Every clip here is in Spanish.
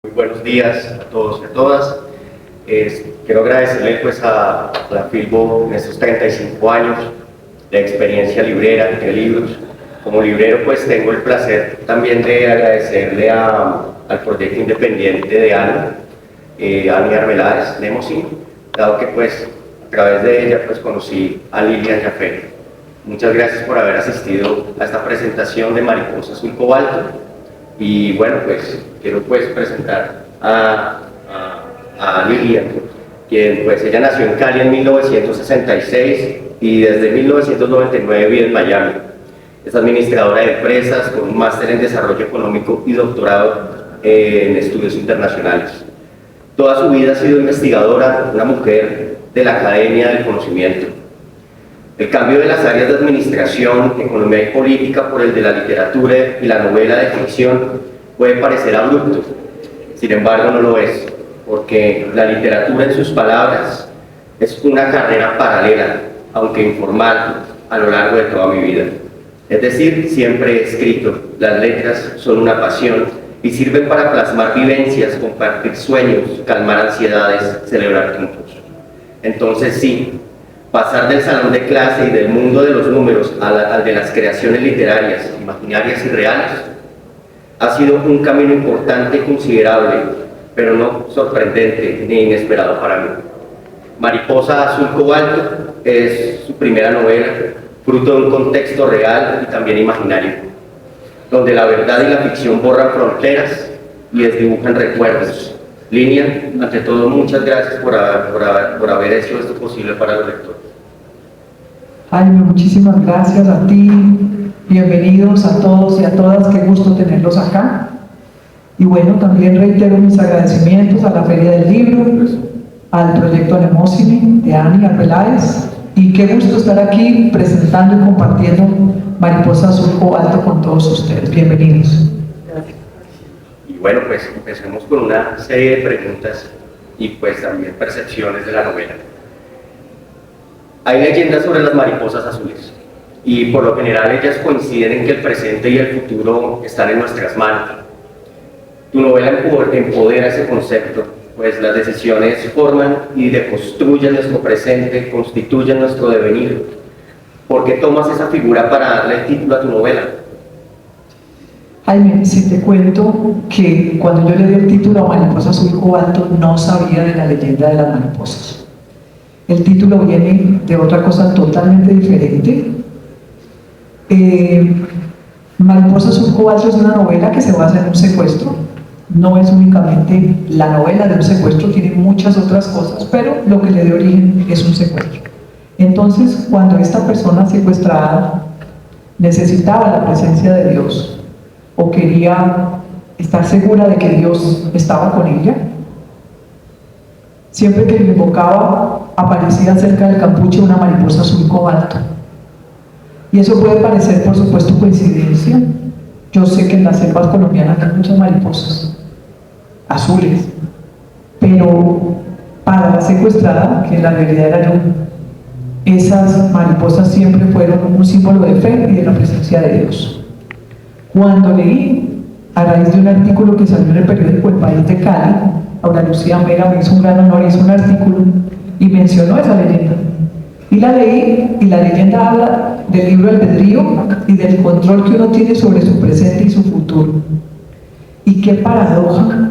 Muy buenos días a todos y a todas. Quiero agradecerle pues a la Filbo en estos 35 años de experiencia librera de libros. Como librero pues tengo el placer también de agradecerle al proyecto independiente de Ani Arbeláez, Nemosin, dado que pues a través de ella pues conocí a Lilian Jaffe. Muchas gracias por haber asistido a esta presentación de Mariposa Azul Cobalto. Y bueno, pues quiero pues presentar a Lilian, quien pues ella nació en Cali en 1966 y desde 1999 vive en Miami. Es administradora de empresas con un máster en desarrollo económico y doctorado en estudios internacionales. Toda su vida ha sido investigadora, una mujer de la academia del conocimiento. El cambio de las áreas de administración, economía y política por el de la literatura y la novela de ficción puede parecer abrupto. Sin embargo, no lo es, porque la literatura, en sus palabras, es una carrera paralela, aunque informal, a lo largo de toda mi vida. Es decir, siempre he escrito. Las letras son una pasión y sirven para plasmar vivencias, compartir sueños, calmar ansiedades, celebrar triunfos. Entonces sí, pasar del salón de clase y del mundo de los números al de las creaciones literarias, imaginarias y reales, ha sido un camino importante y considerable, pero no sorprendente ni inesperado para mí. Mariposa Azul Cobalto es su primera novela, fruto de un contexto real y también imaginario, donde la verdad y la ficción borran fronteras y desdibujan recuerdos. Lilian, ante todo, muchas gracias por haber hecho esto posible para los lectores. Jaime, muchísimas gracias a ti. Bienvenidos a todos y a todas, qué gusto tenerlos acá. Y bueno, también reitero mis agradecimientos a la Feria del Libro, al proyecto Nemosin de Ani Arbeláez, y qué gusto estar aquí presentando y compartiendo Mariposa Azul Cobalto con todos ustedes. Bienvenidos. Y bueno, pues empecemos con una serie de preguntas y pues también percepciones de la novela. Hay leyendas sobre las mariposas azules y por lo general ellas coinciden en que el presente y el futuro están en nuestras manos. Tu novela empodera ese concepto, pues las decisiones forman y deconstruyen nuestro presente, constituyen nuestro devenir. ¿Por qué tomas esa figura para darle el título a tu novela? Jaime, si te cuento que cuando yo le di el título a Mariposa Azul Cobalto no sabía de la leyenda de las mariposas. El título viene de otra cosa totalmente diferente. Mariposa Azul Cobalto es una novela que se basa en un secuestro. No es únicamente la novela de un secuestro, tiene muchas otras cosas, pero lo que le dio origen es un secuestro. Entonces, cuando esta persona secuestrada necesitaba la presencia de Dios, o quería estar segura de que Dios estaba con ella, siempre que lo invocaba, aparecía cerca del campuche una mariposa azul cobalto. Y eso puede parecer, por supuesto, coincidencia. Yo sé que en las selvas colombianas hay muchas mariposas azules, pero para la secuestrada, que en la realidad era yo, esas mariposas siempre fueron un símbolo de fe y de la presencia de Dios. Cuando leí, a raíz de un artículo que salió en el periódico El País de Cali, Aura Lucía Mera me hizo un gran honor, hizo un artículo y mencionó esa leyenda. Y la leí, y la leyenda habla del libre albedrío y del control que uno tiene sobre su presente y su futuro. Y qué paradoja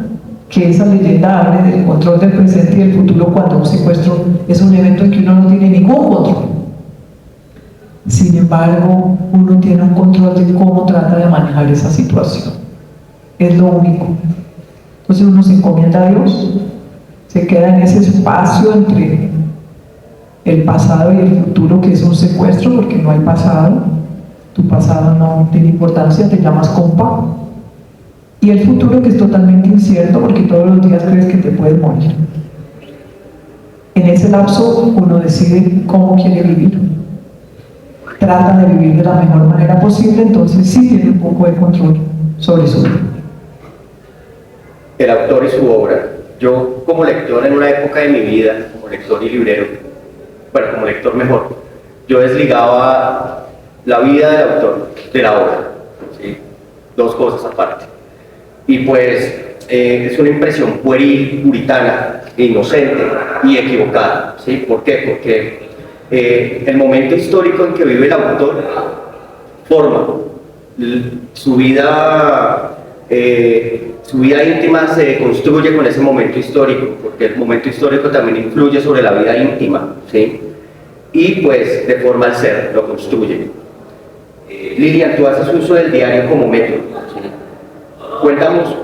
que esa leyenda hable del control del presente y del futuro cuando un secuestro es un evento en que uno no tiene ningún control. Sin embargo, uno tiene un control de cómo trata de manejar esa situación. Es lo único. Entonces uno se encomienda a Dios, se queda en ese espacio entre el pasado y el futuro, que es un secuestro porque no hay pasado. Tu pasado no tiene importancia, te llamas compa. Y el futuro, que es totalmente incierto porque todos los días crees que te puedes morir. En ese lapso uno decide cómo quiere vivir. Trata de vivir de la mejor manera posible, entonces sí tiene un poco de control sobre su vida. El autor y su obra. Yo, como lector en una época de mi vida, como lector y librero, bueno, como lector mejor, yo desligaba la vida del autor de la obra, ¿sí? Dos cosas aparte. Y pues es una impresión pueril, puritana, inocente y equivocada, ¿sí? ¿Por qué? Porque el momento histórico en que vive el autor forma su vida íntima, se construye con ese momento histórico, porque el momento histórico también influye sobre la vida íntima, ¿sí? Y pues deforma el ser, lo construye. Lilian, tú haces uso del diario como método, ¿sí? Cuéntanos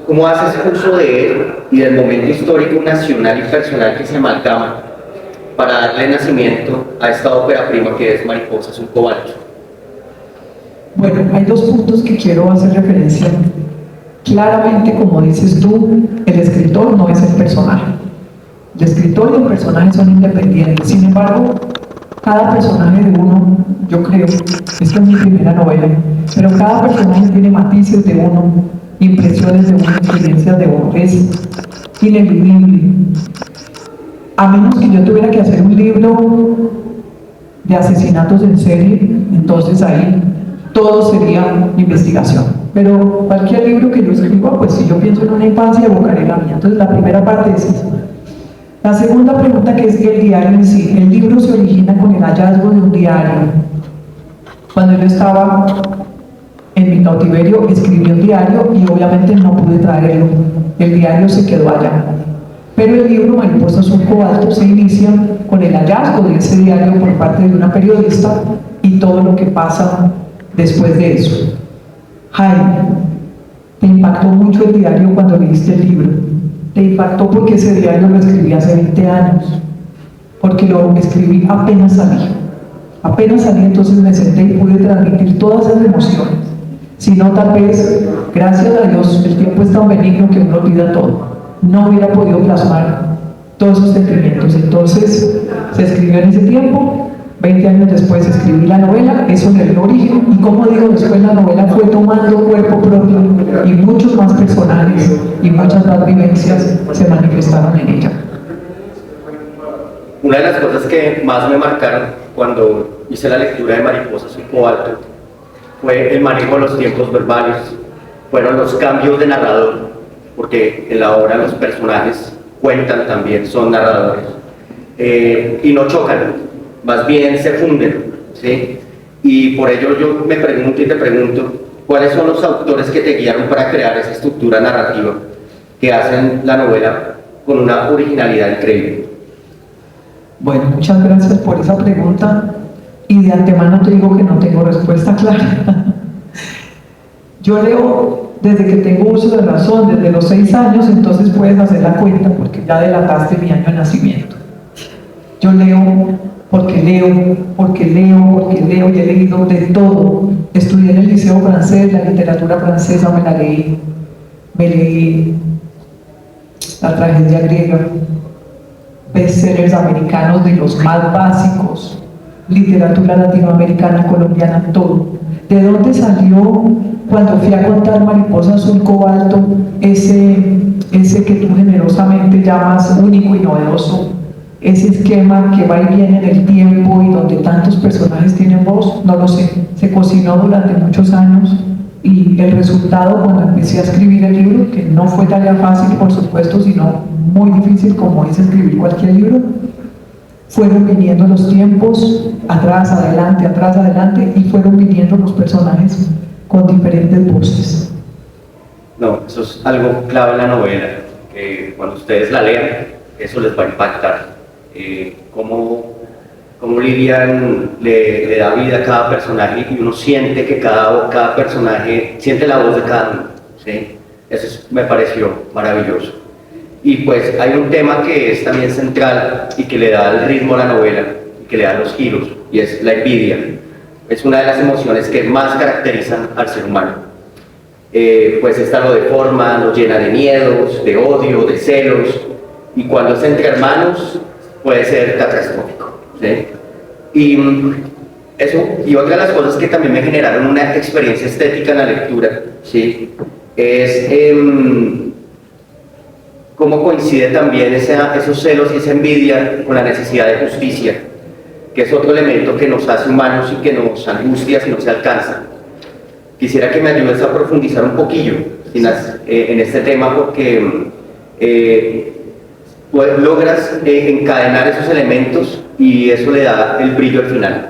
cómo haces uso de él y del momento histórico nacional y personal que se amalgama para darle nacimiento a esta ópera prima que es Mariposa Azul Cobalto. Bueno, hay dos puntos que quiero hacer referencia. Claramente, como dices tú, el escritor no es el personaje. El escritor y el personaje son independientes. Sin embargo, cada personaje de uno, yo creo, esta es mi primera novela, pero cada personaje tiene matices de uno, impresiones de uno, experiencias de uno. Es ineludible. A menos que yo tuviera que hacer un libro de asesinatos en serie, entonces ahí todo sería investigación. Pero cualquier libro que yo escriba, pues si yo pienso en una infancia, evocaré la mía. Entonces la primera parte es esa. La segunda pregunta, que es el diario en sí. El libro se origina con el hallazgo de un diario. Cuando yo estaba en mi cautiverio, escribí un diario y obviamente no pude traerlo. El diario se quedó allá. Pero el libro Mariposa Azul Cobalto se inicia con el hallazgo de ese diario por parte de una periodista y todo lo que pasa después de eso. Jaime, ¿te impactó mucho el diario cuando leíste el libro? ¿Te impactó porque ese diario lo escribí hace 20 años? Porque lo escribí apenas salí. Apenas salí, entonces me senté y pude transmitir todas esas emociones. Si no, tal vez, gracias a Dios, el tiempo es tan benigno que uno olvida todo. No hubiera podido plasmar todos esos sentimientos. Entonces, se escribió en ese tiempo. 20 años después escribí la novela, eso le dio origen, y como digo, después la novela fue tomando cuerpo propio y muchos más personajes y muchas más vivencias se manifestaron en ella. Una de las cosas que más me marcaron cuando hice la lectura de Mariposa Azul Cobalto fue el manejo de los tiempos verbales, fueron los cambios de narrador, porque en la obra los personajes cuentan también, son narradores, y no chocan, más bien se funden, ¿sí? Y por ello yo me pregunto y te pregunto, ¿cuáles son los autores que te guiaron para crear esa estructura narrativa que hacen la novela con una originalidad increíble? Bueno, muchas gracias por esa pregunta y de antemano te digo que no tengo respuesta clara. Yo leo desde que tengo uso de razón, desde los 6 años, entonces puedes hacer la cuenta porque ya delataste mi año de nacimiento. Yo leo porque leo, porque leo, porque leo, y he leído de todo. Estudié en el Liceo Francés, la literatura francesa me la leí. Me leí la tragedia griega, bestsellers americanos de los más básicos, literatura latinoamericana, colombiana, todo. ¿De dónde salió cuando fui a contar Mariposa Azul Cobalto ese que tú generosamente llamas único y novedoso? Ese esquema que va y viene en el tiempo y donde tantos personajes tienen voz, no lo sé. Se cocinó durante muchos años y el resultado cuando empecé a escribir el libro, que no fue tarea fácil por supuesto, sino muy difícil como es escribir cualquier libro, fueron viniendo los tiempos, atrás, adelante, y fueron viniendo los personajes con diferentes voces. No, eso es algo clave en la novela, que cuando ustedes la lean, eso les va a impactar. Cómo Lilian le da vida a cada personaje y uno siente que cada personaje siente la voz de cada uno, ¿sí? Eso me pareció maravilloso. Y pues hay un tema que es también central y que le da el ritmo a la novela y que le da los giros, y es la envidia. Es una de las emociones que más caracterizan al ser humano. Pues esta lo deforma, lo llena de miedos, de odio, de celos, y cuando es entre hermanos puede ser catastrófico, ¿sí? Y otra de las cosas que también me generaron una experiencia estética en la lectura, ¿sí? Es cómo coincide también esos celos y esa envidia con la necesidad de justicia, que es otro elemento que nos hace humanos y que nos angustia si no se alcanza. Quisiera que me ayudes a profundizar un poquillo en este tema porque pues, logras encadenar esos elementos y eso le da el brillo al final.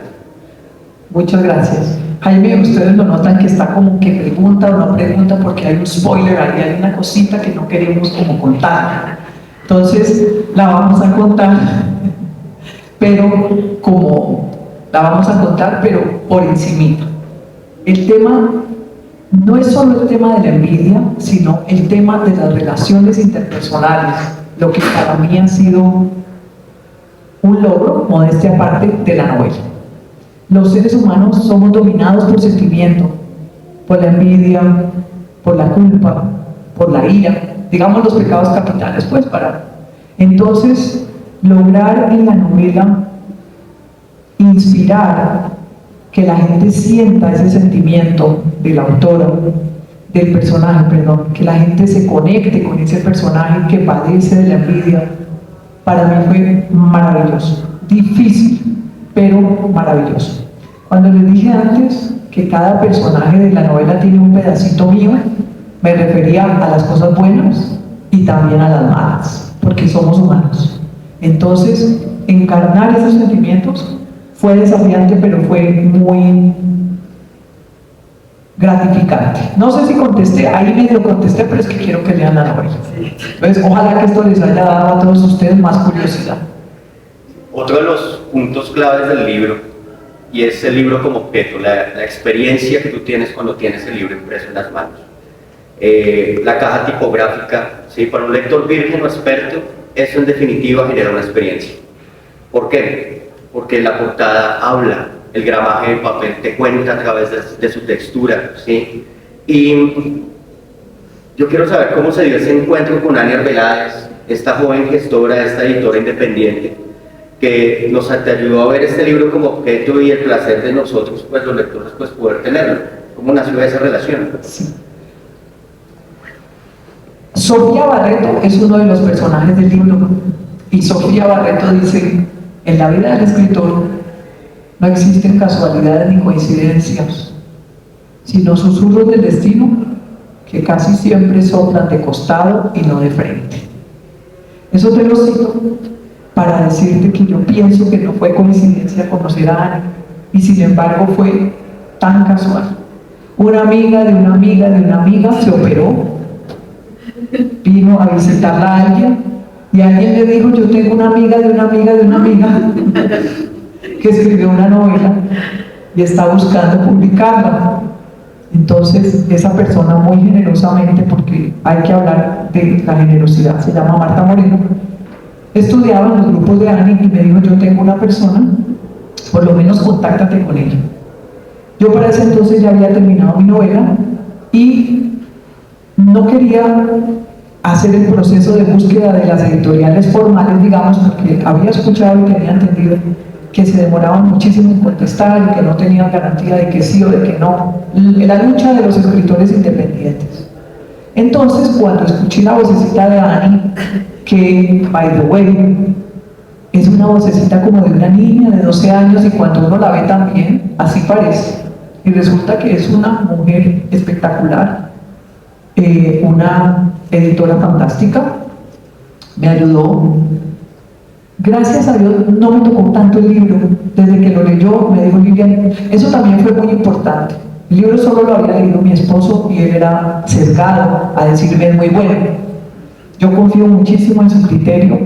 Muchas gracias. Jaime, ustedes lo notan que está como que pregunta o no pregunta porque hay un spoiler, ahí hay una cosita que no queremos como contar. Entonces, la vamos a contar, pero por encimita. El tema no es solo el tema de la envidia, sino el tema de las relaciones interpersonales, lo que para mí ha sido un logro, modestia aparte, de la novela. Los seres humanos somos dominados por sentimiento, por la envidia, por la culpa, por la ira, digamos los pecados capitales, pues para... Entonces, lograr en la novela inspirar que la gente sienta ese sentimiento del autor, del personaje, perdón, que la gente se conecte con ese personaje que padece de la envidia, para mí fue maravilloso, difícil, pero maravilloso. Cuando les dije antes que cada personaje de la novela tiene un pedacito mío, me refería a las cosas buenas y también a las malas, porque somos humanos. Entonces, encarnar esos sentimientos fue desafiante, pero fue muy gratificante. No sé si contesté, ahí medio contesté, pero es que quiero que lean la novela. Entonces, ojalá que esto les haya dado a todos ustedes más curiosidad. Otro de los puntos claves del libro, y es el libro como objeto, la experiencia que tú tienes cuando tienes el libro impreso en las manos. La caja tipográfica, ¿sí? Para un lector virgen o experto, eso en definitiva genera una experiencia. ¿Por qué? Porque la portada habla, el gramaje del papel te cuenta a través de su textura, ¿sí? Y yo quiero saber cómo se dio ese encuentro con Ani Arbeláez, esta joven gestora, esta editora independiente, que nos ayudó a ver este libro como objeto y el placer de nosotros, pues los lectores, pues poder tenerlo. ¿Cómo nació esa relación? Sí. Sofía Barreto es uno de los personajes del libro, y Sofía Barreto dice: en la vida del escritor no existen casualidades ni coincidencias, sino susurros del destino que casi siempre soplan de costado y no de frente. Eso te lo cito para decirte que yo pienso que no fue coincidencia conocer a Ani, y sin embargo fue tan casual. Una amiga de una amiga de una amiga se operó, vino a visitarla a alguien, y alguien le dijo: yo tengo una amiga de una amiga de una amiga que escribió una novela y está buscando publicarla. Entonces esa persona, muy generosamente, porque hay que hablar de la generosidad, se llama Marta Moreno, estudiaba en los grupos de Ani y me dijo: yo tengo una persona, por lo menos contáctate con ella. Yo para ese entonces ya había terminado mi novela y no quería hacer el proceso de búsqueda de las editoriales formales, digamos, porque había escuchado y tenía entendido que se demoraban muchísimo en contestar y que no tenían garantía de que sí o de que no. La lucha de los escritores independientes. Entonces, cuando escuché la vocecita de Ani, que, by the way, es una vocecita como de una niña de 12 años, y cuando uno la ve también, así parece. Y resulta que es una mujer espectacular, una editora fantástica, me ayudó. Gracias a Dios no me tocó tanto el libro. Desde que lo leyó me dijo: Lilian, eso también fue muy importante. El libro solo lo había leído mi esposo y él era sesgado a decirme: es muy bueno. Yo confío muchísimo en su criterio,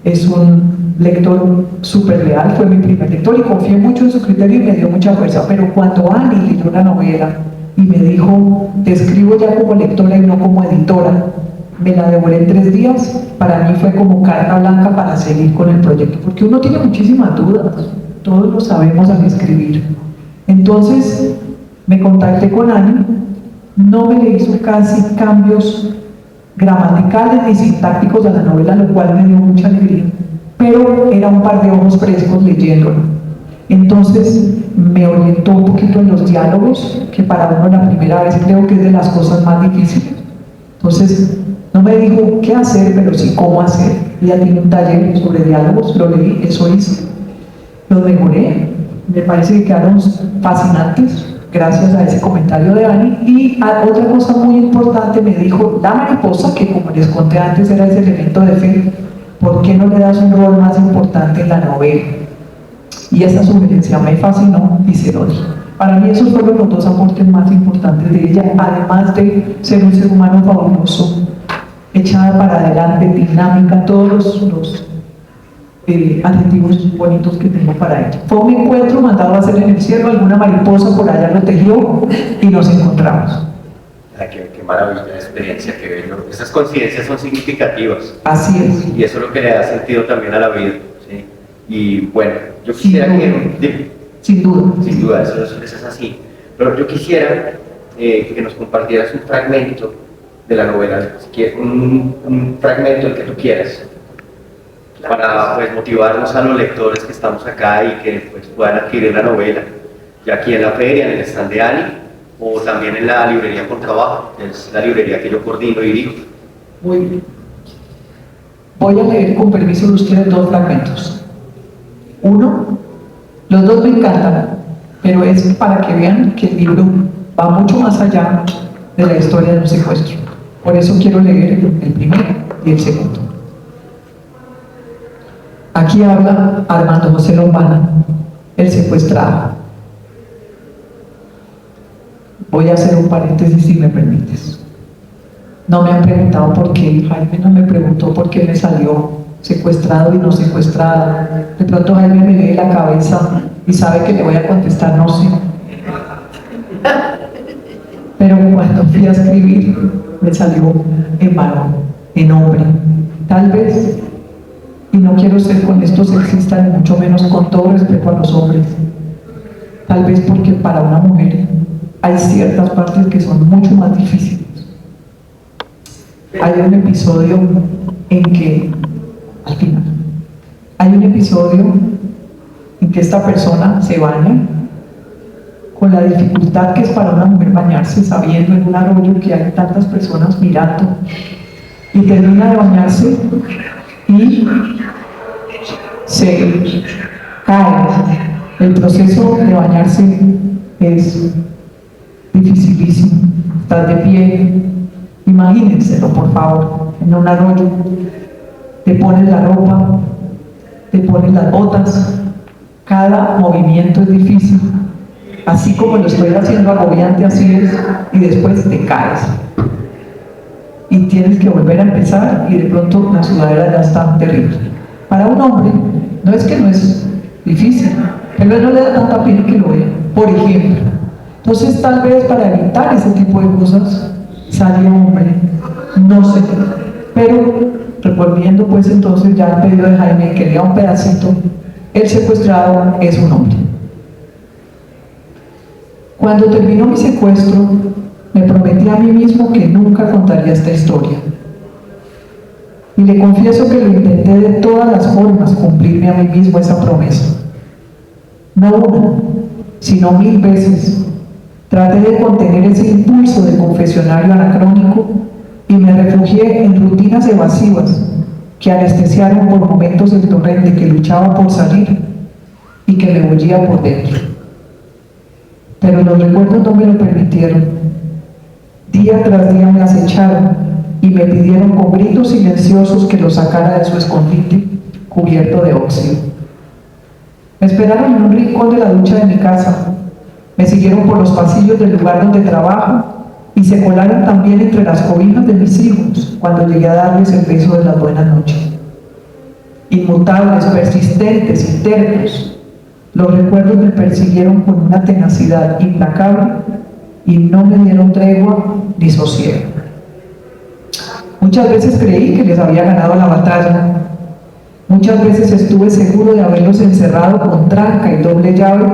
es un lector súper leal, fue mi primer lector y confié mucho en su criterio y me dio mucha fuerza. Pero cuando Ani leyó la novela y me dijo: te escribo ya como lectora y no como editora, me la devoré en 3 días, para mí fue como carta blanca para seguir con el proyecto, porque uno tiene muchísimas dudas, todos lo sabemos al escribir. Entonces me contacté con Ani, no me le hizo casi cambios gramaticales ni sintácticos a la novela, lo cual me dio mucha alegría, pero era un par de ojos frescos leyéndolo. Entonces me orientó un poquito en los diálogos, que para uno la primera vez creo que es de las cosas más difíciles. Entonces no me dijo qué hacer, pero sí cómo hacer. Ella tiene un taller sobre diálogos, lo leí, eso hice, lo mejoré, me parece que quedaron fascinantes. gracias a ese comentario de Ani. Y otra cosa muy importante me dijo, la mariposa, que como les conté antes era ese elemento de fe, ¿por qué no le das un rol más importante en la novela? Y esa sugerencia me fascinó y se lo di. Para mí esos fueron los dos aportes más importantes de ella, además de ser un ser humano fabuloso, echada para adelante, dinámica, todos los adjetivos bonitos que tengo para ella. Fue un encuentro mandado a hacer en el cielo, alguna mariposa por allá lo tejió y nos encontramos. Qué maravillosa experiencia, qué bello. Esas coincidencias son significativas. Así es. Y eso es lo que le da sentido también a la vida. ¿Sí? Y bueno, yo quisiera Sin duda. Sin duda, eso es así. Pero yo quisiera que nos compartieras un fragmento de la novela, un fragmento el que tú quieras, para pues, motivarnos a los lectores que estamos acá y que pues, puedan adquirir la novela, ya aquí en la feria, en el stand de Ani, o también en la librería Con Trabajo, que es la librería que yo coordino y dirijo. Muy bien. Voy a leer con permiso de ustedes dos fragmentos. Uno, los dos me encantan, pero es para que vean que el libro va mucho más allá de la historia de un secuestro. Por eso quiero leer el primero y el segundo. Aquí habla Armando José Lombana, el secuestrado. Voy a hacer un paréntesis si me permites. No me han preguntado por qué, Jaime no me preguntó por qué me salió secuestrado y no secuestrado. De pronto Jaime me lee la cabeza y sabe que le voy a contestar, no sé. Pero cuando fui a escribir, me salió en varón, en hombre. Tal vez, y no quiero ser con esto sexista, ni mucho menos con todo respeto a los hombres, tal vez porque para una mujer hay ciertas partes que son mucho más difíciles. Hay un episodio en que, al final, hay un episodio en que esta persona se baña con la dificultad que es para una mujer bañarse sabiendo en un arroyo que hay tantas personas mirando, y termina de bañarse y se cae. El proceso de bañarse es dificilísimo. Estás de pie, imagínenselo por favor, en un arroyo, te pones la ropa, te pones las botas, cada movimiento es difícil, así como lo estoy haciendo agobiante, así es, y después te caes y tienes que volver a empezar y de pronto la sudadera ya está terrible. Para un hombre no es que no es difícil, pero él no le da tanta pena que lo vea, por ejemplo. Entonces tal vez para evitar ese tipo de cosas sale hombre, no sé, pero revolviendo pues entonces ya el pedido de Jaime que lea un pedacito, el secuestrado es un hombre. Cuando terminó mi secuestro, me prometí a mí mismo que nunca contaría esta historia. Y le confieso que lo intenté de todas las formas cumplirme a mí mismo esa promesa. No una, sino 1000 veces. Traté de contener ese impulso de confesionario anacrónico y me refugié en rutinas evasivas que anestesiaron por momentos el torrente que luchaba por salir y que me bullía por dentro. Pero los recuerdos no me lo permitieron. Día tras día me acecharon y me pidieron con gritos silenciosos que lo sacara de su escondite cubierto de óxido. Me esperaron en un rincón de la ducha de mi casa, me siguieron por los pasillos del lugar donde trabajo y se colaron también entre las cobijas de mis hijos cuando llegué a darles el beso de las buenas noches. Inmutables, persistentes y tercos, los recuerdos me persiguieron con una tenacidad implacable y no me dieron tregua ni sosiego. Muchas veces creí que les había ganado la batalla. Muchas veces estuve seguro de haberlos encerrado con tranca y doble llave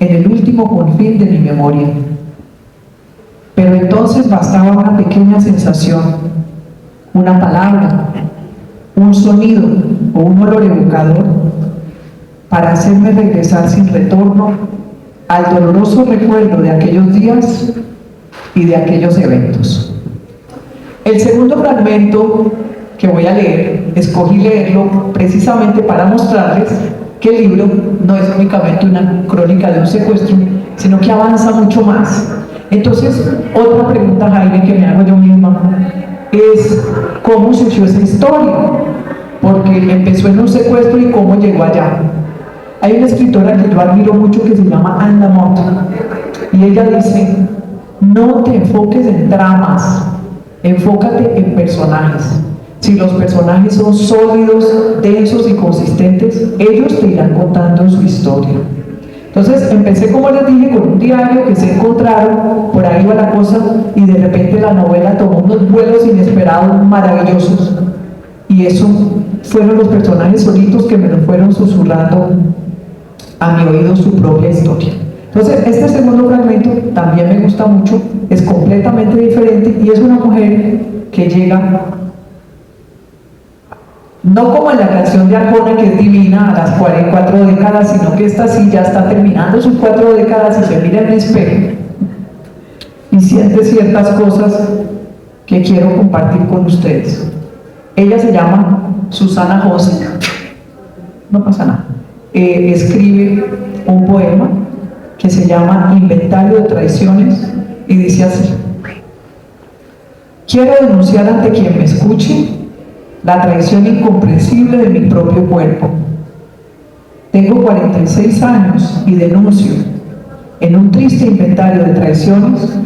en el último confín de mi memoria. Pero entonces bastaba una pequeña sensación, una palabra, un sonido o un olor evocador para hacerme regresar sin retorno al doloroso recuerdo de aquellos días y de aquellos eventos. El segundo fragmento que voy a leer, escogí leerlo precisamente para mostrarles que el libro no es únicamente una crónica de un secuestro, sino que avanza mucho más. Entonces, otra pregunta, Jaime, que me hago yo misma, es cómo surgió esa historia, porque empezó en un secuestro y cómo llegó allá. Hay una escritora que yo admiro mucho que se llama Anne Lamott, y ella dice, no te enfoques en tramas, enfócate en personajes. Si los personajes son sólidos, densos y consistentes, ellos te irán contando su historia. Entonces empecé, como les dije, con un diario que se encontraron, por ahí va la cosa, y de repente la novela tomó unos vuelos inesperados maravillosos. Y eso fueron los personajes solitos que me lo fueron susurrando a mi oído su propia historia. Entonces, este segundo fragmento también me gusta mucho, es completamente diferente y es una mujer que llega, no como en la canción de Arjona, que es divina a las 44 décadas, sino que esta sí ya está terminando sus 4 décadas y se mira en el espejo y siente ciertas cosas que quiero compartir con ustedes. Ella se llama Susana José, no pasa nada. Escribe un poema que se llama Inventario de Traiciones y dice así: quiero denunciar ante quien me escuche la traición incomprensible de mi propio cuerpo. Tengo 46 años y denuncio en un triste inventario de traiciones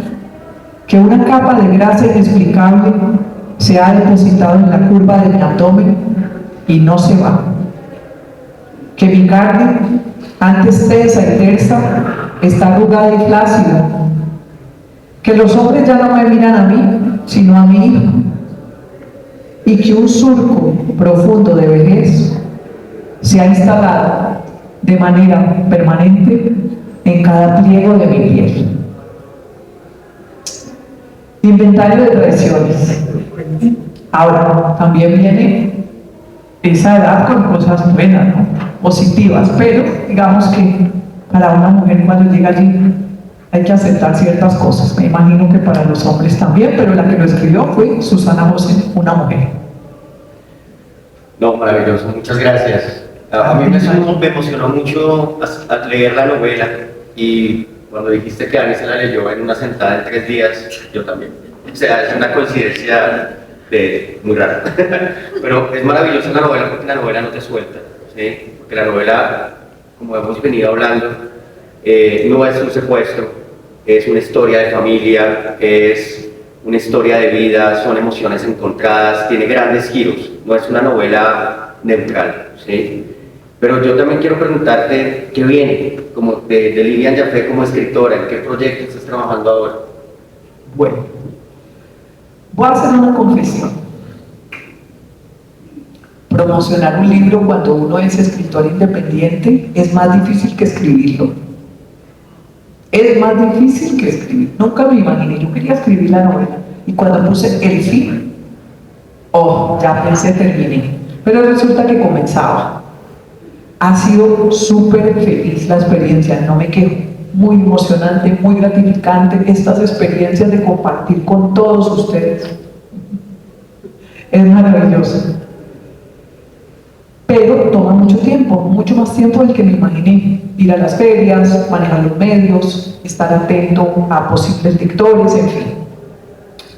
que una capa de grasa inexplicable se ha depositado en la curva de mi abdomen y no se va. Que mi carne, antes tensa y tersa, está arrugada y flácida. Que los hombres ya no me miran a mí, sino a mi hijo. Y que un surco profundo de vejez se ha instalado de manera permanente en cada pliego de mi piel. Inventario de traiciones. Ahora, también viene esa edad con cosas buenas, ¿no? Positivas, pero digamos que para una mujer cuando llega allí hay que aceptar ciertas cosas. Me imagino que para los hombres también, pero la que lo escribió fue Susana José, una mujer. No, maravilloso, muchas gracias. A mí me emocionó mucho al leer la novela, y cuando dijiste que Ani se la leyó en una sentada en 3 días, yo también. O sea, es una coincidencia muy rara. Pero es maravillosa la novela porque la novela no te suelta, ¿sí? Porque la novela, como hemos venido hablando, no es un secuestro, es una historia de familia, es una historia de vida, son emociones encontradas, tiene grandes giros, no es una novela neutral, ¿sí? Pero yo también quiero preguntarte qué viene como de Lilian Jaffe como escritora, en qué proyecto estás trabajando ahora. Bueno, voy a hacer una confesión. Promocionar un libro cuando uno es escritor independiente es más difícil que escribirlo. Es más difícil que escribir. Nunca me imaginé, yo quería escribir la novela. Y cuando puse el fin, ya pensé terminé. Pero resulta que comenzaba. Ha sido súper feliz la experiencia, no me quejo. Muy emocionante, muy gratificante estas experiencias de compartir con todos ustedes. Es maravilloso. Pero toma mucho tiempo, mucho más tiempo del que me imaginé. Ir a las ferias, manejar los medios, estar atento a posibles lectores, en fin.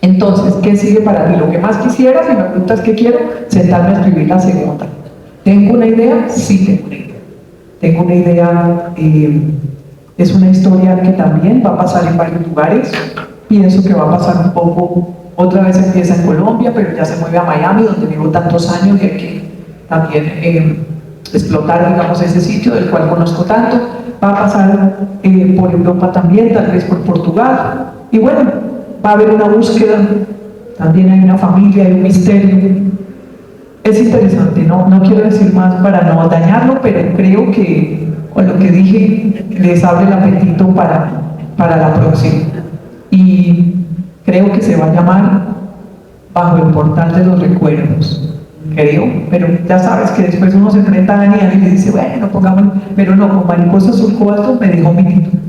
Entonces, ¿qué sigue para mí? Lo que más quisiera, si me preguntas qué quiero, sentarme a escribir la segunda. ¿Tengo una idea? Sí, tengo una idea. Tengo una idea, es una historia que también va a pasar en varios lugares. Pienso que va a pasar un poco, otra vez empieza en Colombia, pero ya se mueve a Miami, donde vivo tantos años, y hay que también explotar, digamos, ese sitio del cual conozco tanto. Va a pasar por Europa también, tal vez por Portugal, y bueno, va a haber una búsqueda, también hay una familia, hay un misterio. Es interesante, no quiero decir más para no dañarlo, pero creo que con lo que dije les abre el apetito para la próxima. Y creo que se va a llamar Bajo el portal de los recuerdos. Creo, pero ya sabes que después uno se enfrenta a Daniel y le dice, bueno, pongamos, pero no, con Mariposa Azul Cobalto me dijo mi título.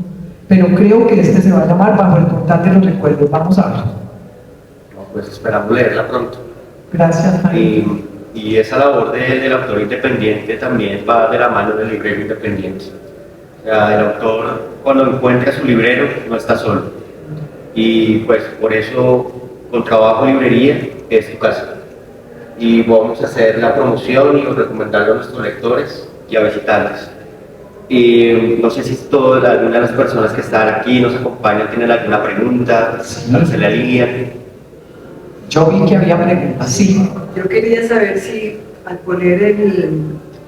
Pero creo que este se va a llamar Bajo el portal de los recuerdos. Vamos a ver. No, pues esperamos leerla pronto. Gracias, Jaime. Y esa labor del autor independiente también va de la mano del librero independiente. O sea, el autor, cuando encuentra su librero, no está solo. Y pues por eso, con Trabajo Librería es tu casa. Y vamos a hacer la promoción y recomendarlo a nuestros lectores y a visitantes. Y no sé si alguna de las personas que están aquí nos acompañan tienen alguna pregunta, se la línea. Yo vi que había preguntas, sí. Yo quería saber si al poner el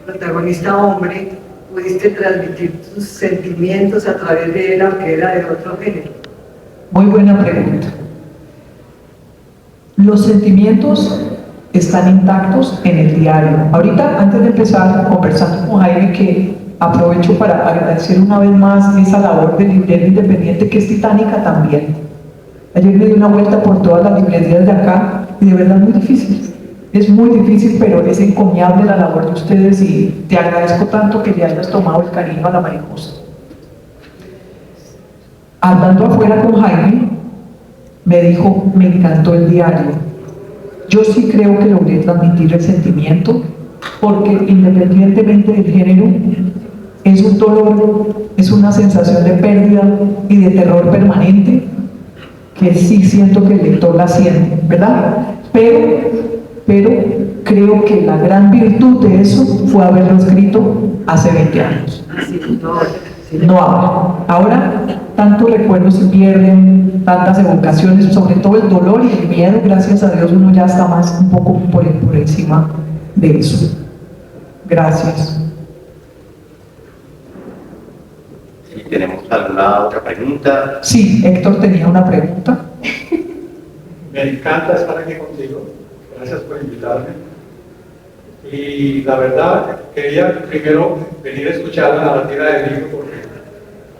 protagonista hombre pudiste transmitir tus sentimientos a través de él, aunque era de otro género. Muy buena pregunta. Los sentimientos están intactos en el diario. Ahorita, antes de empezar, conversando con Jaime, que aprovecho para agradecer una vez más esa labor de librero independiente que es titánica también. Ayer me di una vuelta por todas las librerías de acá y de verdad muy difícil. Es muy difícil, pero es encomiable la labor de ustedes y te agradezco tanto que le hayas tomado el cariño a la mariposa. Andando afuera con Jaime, me dijo, me encantó el diario. Yo sí creo que logré transmitir el sentimiento, porque independientemente del género, es un dolor, es una sensación de pérdida y de terror permanente, que sí siento que el lector la siente, ¿verdad? Pero creo que la gran virtud de eso fue haberlo escrito hace 20 años. No ahora. Ahora tantos recuerdos se pierden, tantas evocaciones, sobre todo el dolor y el miedo, gracias a Dios uno ya está más un poco por encima de eso. Gracias. Si tenemos alguna otra pregunta. Sí, Héctor tenía una pregunta. Me encanta estar aquí contigo. Gracias por invitarme. Y la verdad, quería primero venir a escuchar la narrativa del libro porque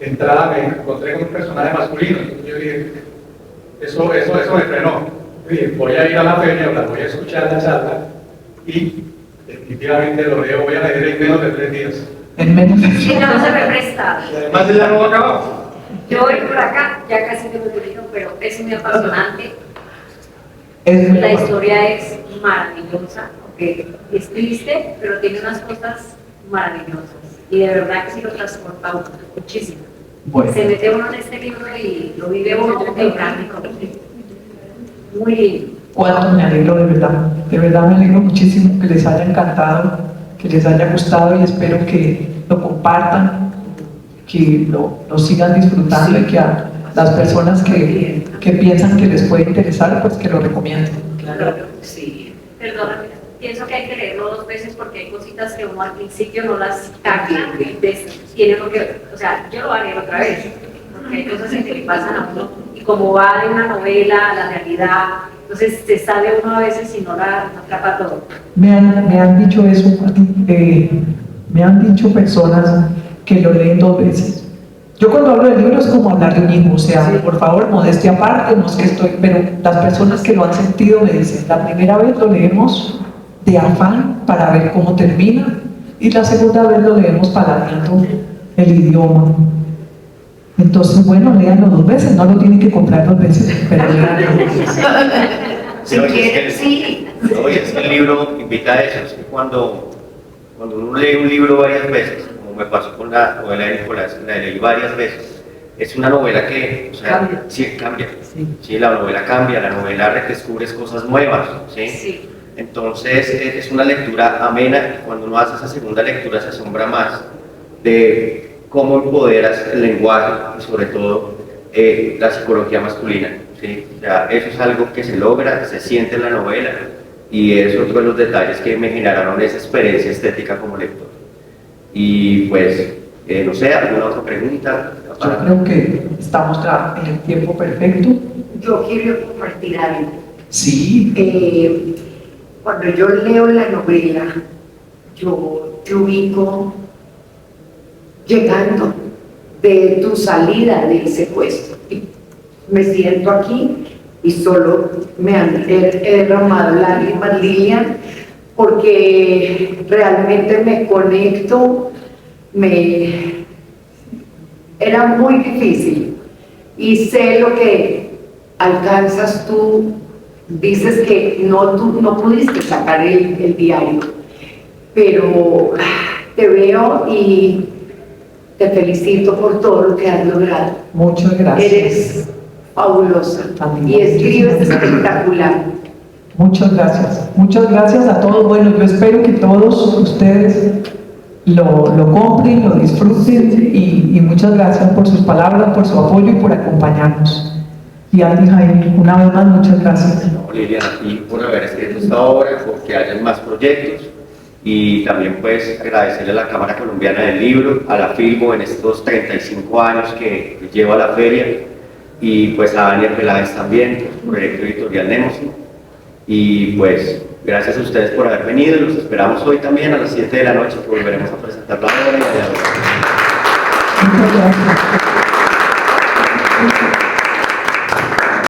de entrada me encontré con un personaje masculino. Entonces yo dije, eso me frenó. Dije, voy a ir a la feria, la voy a escuchar la charla y definitivamente lo leo. Voy a leer en menos de 3 días. En menos de... Sí, no se me presta. Y además ya no va a acabar. Yo voy por acá, ya casi tengo el libro, pero es muy apasionante. Es muy La bueno. historia es maravillosa, porque es triste, pero tiene unas cosas maravillosas. Y de verdad que sí lo transporta uno muchísimo. Bueno. Se mete uno en este libro y lo vive uno en carne y con muy lindo. Cuánto me alegro de verdad me alegro muchísimo que les haya encantado, que les haya gustado y espero que lo compartan, que lo sigan disfrutando y que a las personas que piensan que les puede interesar, pues que lo recomienden. Claro, sí. Perdóname, pienso que hay que leerlo 2 veces porque hay cositas que uno al principio no las capta, tiene uno que, o sea, yo lo voy a leer otra vez, porque hay cosas que le pasan a uno, y como va de una novela a la realidad, entonces se sale uno a veces y no atrapa todo. Me han dicho eso, me han dicho personas que lo leen 2 veces. Yo cuando hablo del libro es como hablar de un hijo, o sea, sí. Por favor, modestia aparte, no es que estoy, pero las personas que lo han sentido me dicen, la primera vez lo leemos de afán para ver cómo termina y la segunda vez lo leemos paladeando el idioma. Entonces, bueno, léanlo 2 veces, no lo tienen que comprar 2 veces, pero léanlo 2 veces. Si quieren, sí. No, es que el libro invita a eso, es que cuando uno lee un libro varias veces, como me pasó con la novela de Nicolás, la leí varias veces, es una novela que, o sea, cambia. Sí, cambia. Sí, la novela cambia, la novela redescubres cosas nuevas, ¿sí? Sí. Entonces es una lectura amena y cuando uno hace esa segunda lectura se asombra más de cómo empoderas el lenguaje y sobre todo la psicología masculina, ¿sí? O sea, eso es algo que se logra, se siente en la novela y es otro de los detalles que me generaron esa experiencia estética como lector. Y pues, no sé, ¿alguna otra pregunta? Yo creo que estamos ya en el tiempo perfecto. Yo quiero compartir algo. Sí. Cuando yo leo la novela, yo te ubico llegando de tu salida del secuestro. Me siento aquí y solo me han derramado lágrimas, Lilian, porque realmente me conecto, era muy difícil y sé lo que alcanzas tú. Dices que tú no pudiste sacar el diario, pero te veo y te felicito por todo lo que has logrado. Muchas gracias. Eres fabulosa También. y escribes espectacular. Muchas gracias. Muchas gracias a todos. Bueno, yo espero que todos ustedes lo compren, lo disfruten y muchas gracias por sus palabras, por su apoyo y por acompañarnos. Y Andy Jaime, una vez más, muchas gracias. No, Liliana, a ti por haber escrito esta obra, porque hayan más proyectos y también pues agradecerle a la Cámara Colombiana del Libro, a la Filbo en estos 35 años que lleva la feria y pues a Daniel Peláez también, por su proyecto editorial Nemosin. Y pues gracias a ustedes por haber venido y los esperamos hoy también a las 7 de la noche que volveremos a presentar la obra y a dialogar. Muchas gracias.